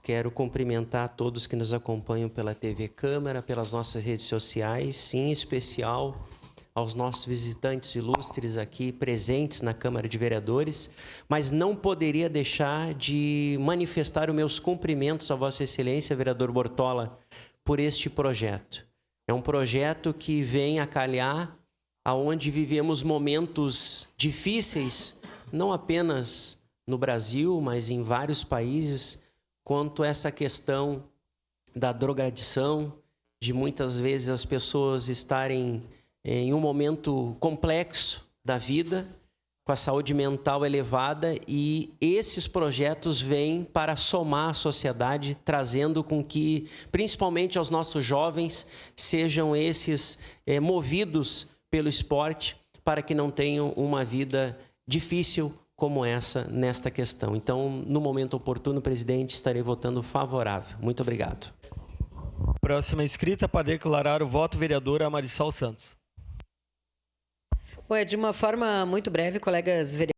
Quero cumprimentar todos que nos acompanham pela TV Câmara, pelas nossas redes sociais, em especial aos nossos visitantes ilustres aqui presentes na Câmara de Vereadores, mas não poderia deixar de manifestar os meus cumprimentos a Vossa Excelência, vereador Bortola, por este projeto. É um projeto que vem a calhar aonde vivemos momentos difíceis, não apenas no Brasil, mas em vários países, quanto a essa questão da drogadição, de muitas vezes as pessoas estarem em um momento complexo da vida, com a saúde mental elevada, e esses projetos vêm para somar a sociedade, trazendo com que, principalmente aos nossos jovens, sejam esses movidos pelo esporte, para que não tenham uma vida difícil como essa, nesta questão. Então, no momento oportuno, presidente, estarei votando favorável. Muito obrigado. Próxima inscrita para declarar o voto, vereadora Marissol Santos. De uma forma muito breve, colegas vereadores.